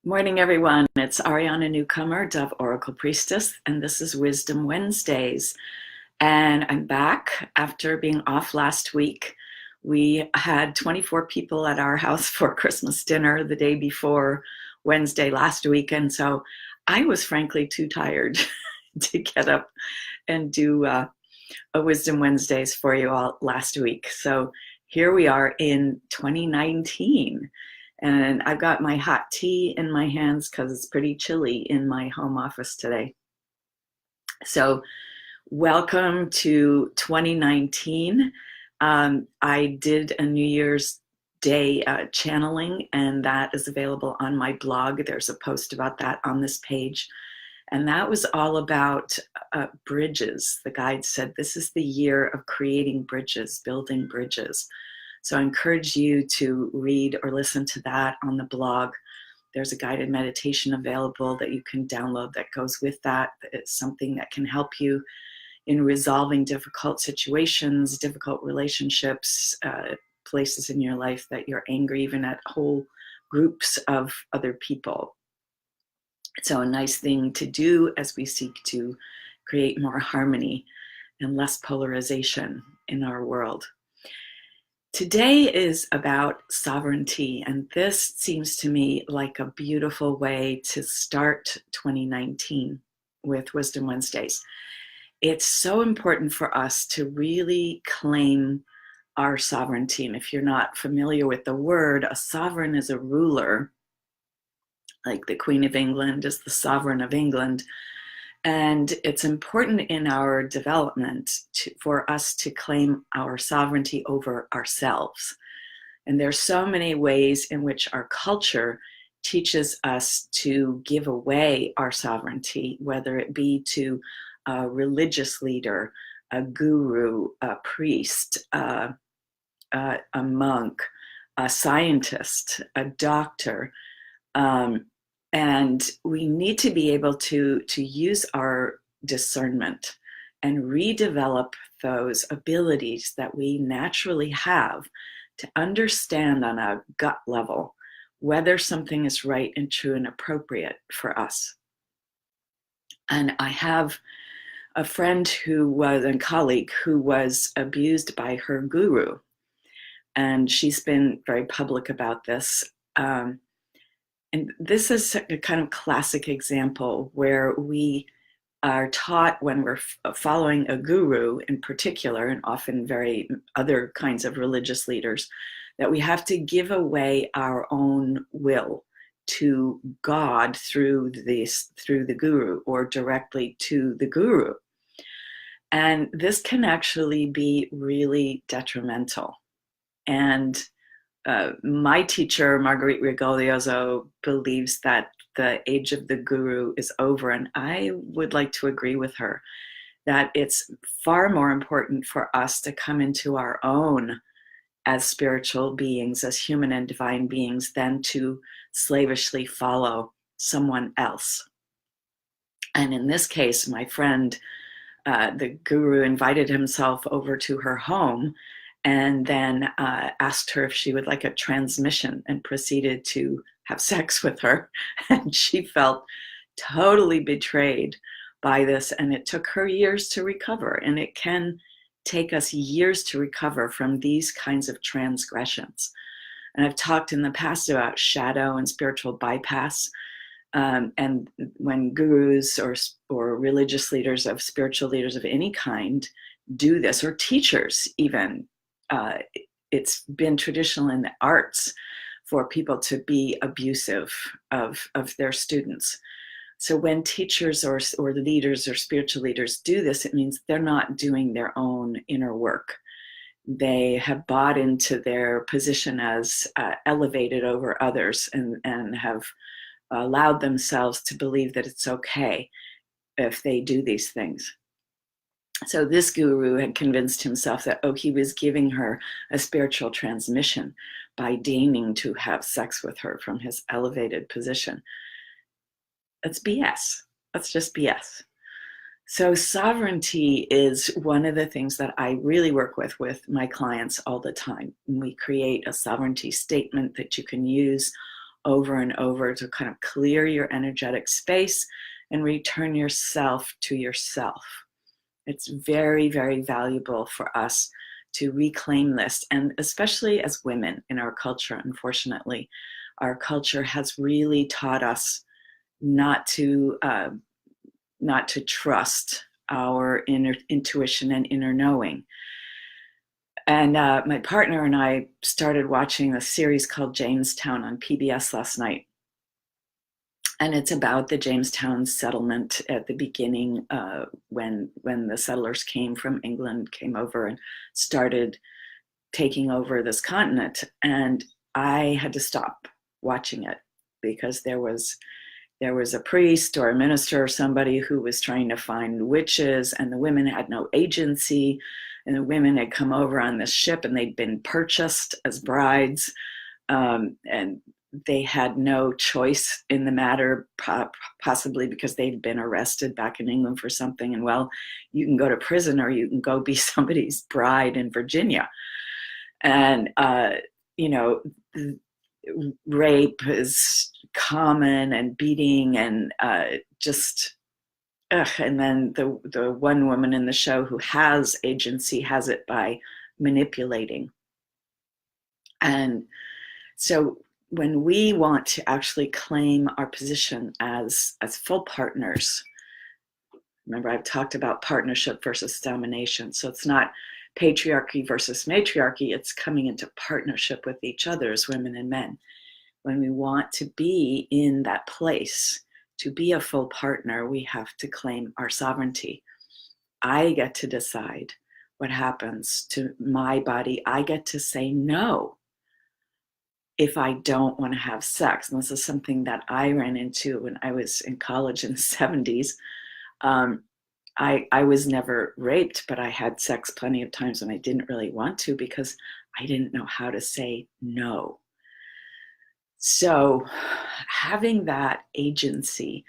Morning, everyone. It's Ariana Newcomer, Dove Oracle Priestess, and this is Wisdom Wednesdays. And I'm back after being off last week. We had 24 people at our house for Christmas dinner the day before Wednesday last week, and so I was frankly too tired to get up and do a Wisdom Wednesdays for you all last week. So here we are in 2019. And I've got my hot tea in my hands because it's pretty chilly in my home office today. So welcome to 2019. I did a New Year's Day channeling, and that is available on my blog. There's a post about that on this page. And that was all about bridges. The guide said, this is the year of creating bridges, building bridges. So I encourage you to read or listen to that on the blog. There's a guided meditation available that you can download that goes with that. It's something that can help you in resolving difficult situations, difficult relationships, places in your life that you're angry, even at whole groups of other people. So a nice thing to do as we seek to create more harmony and less polarization in our world. Today is about sovereignty, and this seems to me like a beautiful way to start 2019 with Wisdom Wednesdays. It's so important for us to really claim our sovereignty. And if you're not familiar with the word, a sovereign is a ruler, like the Queen of England is the sovereign of England. And it's important in our development for us to claim our sovereignty over ourselves. And there's so many ways in which our culture teaches us to give away our sovereignty, whether it be to a religious leader, a guru, a priest, a monk, a scientist, a doctor. And we need to be able to use our discernment and redevelop those abilities that we naturally have to understand on a gut level whether something is right and true and appropriate for us. And I have a friend a colleague who was abused by her guru. And she's been very public about this. And this is a kind of classic example where we are taught when we're following a guru in particular, and often very other kinds of religious leaders, that we have to give away our own will to God through the guru or directly to the guru. And this can actually be really detrimental. And my teacher, Marguerite Rigoglioso, believes that the age of the guru is over, and I would like to agree with her that it's far more important for us to come into our own as spiritual beings, as human and divine beings, than to slavishly follow someone else. And in this case, my friend, the guru invited himself over to her home and then asked her if she would like a transmission and proceeded to have sex with her. And she felt totally betrayed by this, and it took her years to recover. And it can take us years to recover from these kinds of transgressions. And I've talked in the past about shadow and spiritual bypass. And when gurus or religious leaders, spiritual leaders of any kind do this, or teachers even, it's been traditional in the arts for people to be abusive of their students. So when teachers or leaders or spiritual leaders do this, it means they're not doing their own inner work. They have bought into their position as elevated over others and have allowed themselves to believe that it's okay if they do these things. So this guru had convinced himself that, he was giving her a spiritual transmission by deigning to have sex with her from his elevated position. That's BS. That's just BS. So sovereignty is one of the things that I really work with my clients all the time. We create a sovereignty statement that you can use over and over to kind of clear your energetic space and return yourself to yourself. It's very, very valuable for us to reclaim this, and especially as women in our culture, unfortunately, our culture has really taught us not to trust our inner intuition and inner knowing. And my partner and I started watching a series called Jamestown on PBS last night. And it's about the Jamestown settlement at the beginning, when the settlers came from England, came over and started taking over this continent. And I had to stop watching it because there was a priest or a minister or somebody who was trying to find witches, and the women had no agency. And the women had come over on this ship and they'd been purchased as brides. And they had no choice in the matter, possibly because they'd been arrested back in England for something. And well, you can go to prison or you can go be somebody's bride in Virginia. And, rape is common, and beating, and and then the one woman in the show who has agency has it by manipulating. And so when we want to actually claim our position as full partners, remember I've talked about partnership versus domination. So it's not patriarchy versus matriarchy, it's coming into partnership with each other as women and men. When we want to be in that place, to be a full partner, we have to claim our sovereignty. I get to decide what happens to my body. I get to say no if I don't want to have sex. And this is something that I ran into when I was in college in the 70s. I was never raped, but I had sex plenty of times when I didn't really want to because I didn't know how to say no. So having that agency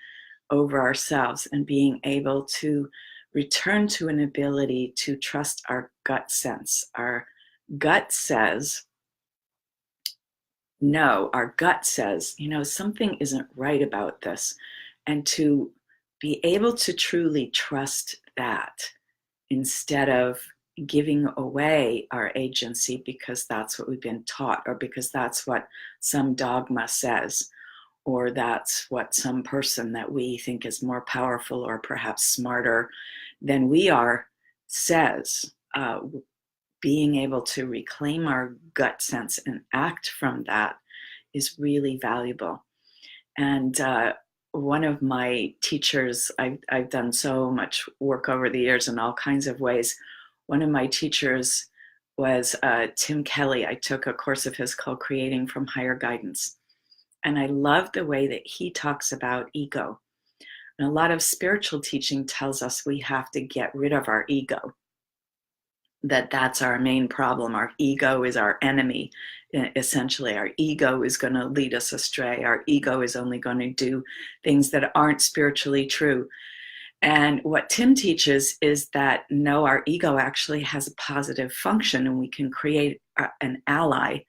over ourselves and being able to return to an ability to trust our gut sense. Our gut says no, our gut says, something isn't right about this. And to be able to truly trust that instead of giving away our agency because that's what we've been taught, or because that's what some dogma says, or that's what some person that we think is more powerful or perhaps smarter than we are says. Being able to reclaim our gut sense and act from that is really valuable. And one of my teachers, I've done so much work over the years in all kinds of ways. One of my teachers was Tim Kelly. I took a course of his called Creating from Higher Guidance. And I love the way that he talks about ego. And a lot of spiritual teaching tells us we have to get rid of our ego, that's our main problem. Our ego is our enemy. Essentially, our ego is going to lead us astray. Our ego is only going to do things that aren't spiritually true. And what Tim teaches is that no, our ego actually has a positive function, and we can create an ally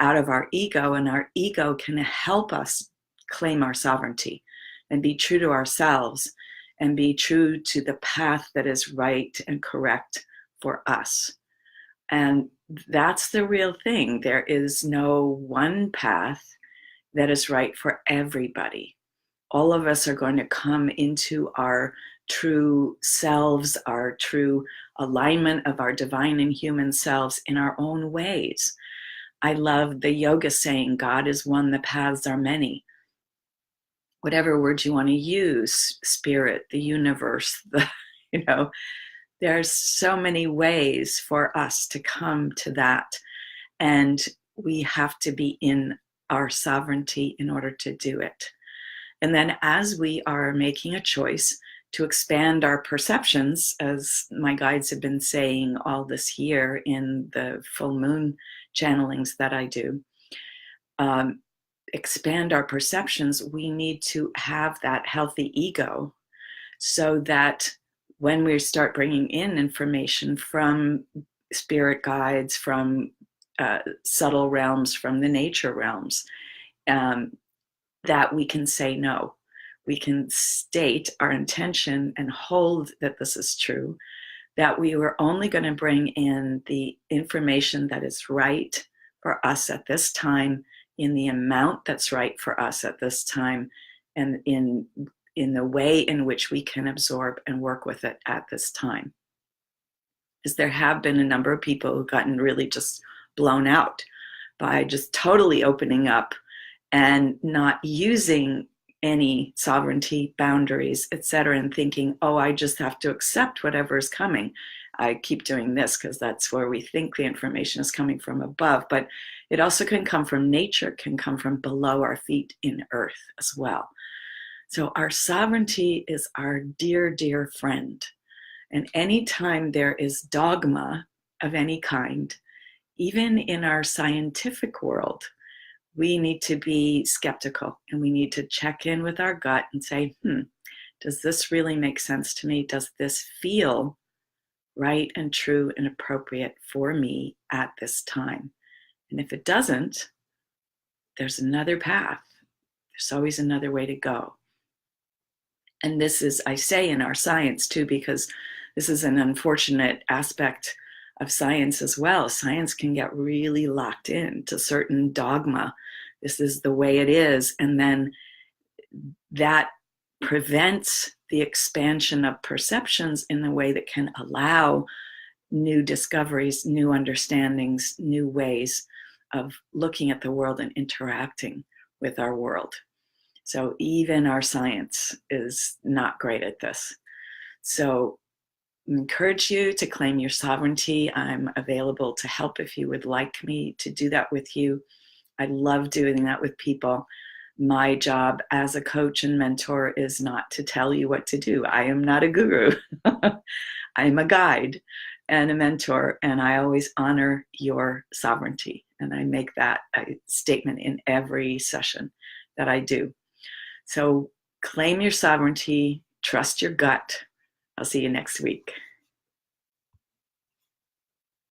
out of our ego, and our ego can help us claim our sovereignty and be true to ourselves and be true to the path that is right and correct for us. And that's the real thing. There is no one path that is right for everybody. All of us are going to come into our true selves, our true alignment of our divine and human selves in our own ways. I love the yoga saying, God is one, the paths are many. Whatever word you want to use, spirit, the universe, there's so many ways for us to come to that. And we have to be in our sovereignty in order to do it. And then as we are making a choice to expand our perceptions, as my guides have been saying all this year in the full moon channelings that I do, expand our perceptions, we need to have that healthy ego so that when we start bringing in information from spirit guides, from subtle realms, from the nature realms, that we can say no. We can state our intention and hold that this is true, that we were only going to bring in the information that is right for us at this time, in the amount that's right for us at this time, and in the way in which we can absorb and work with it at this time. Because there have been a number of people who've gotten really just blown out by just totally opening up and not using any sovereignty, boundaries, etc., and thinking, oh, I just have to accept whatever is coming. I keep doing this because that's where we think the information is coming from above, but it also can come from nature, can come from below our feet in earth as well. So our sovereignty is our dear, dear friend. And anytime there is dogma of any kind, even in our scientific world, we need to be skeptical, and we need to check in with our gut and say, does this really make sense to me? Does this feel right and true and appropriate for me at this time? And if it doesn't, there's another path. There's always another way to go. And this is, I say, in our science too, because this is an unfortunate aspect of science as well. Science can get really locked in to certain dogma. This is the way it is. And then that prevents the expansion of perceptions in the way that can allow new discoveries, new understandings, new ways of looking at the world and interacting with our world. So even our science is not great at this. So I encourage you to claim your sovereignty. I'm available to help if you would like me to do that with you. I love doing that with people. My job as a coach and mentor is not to tell you what to do. I am not a guru. I'm a guide and a mentor, and I always honor your sovereignty. And I make that a statement in every session that I do. So claim your sovereignty, trust your gut. I'll see you next week.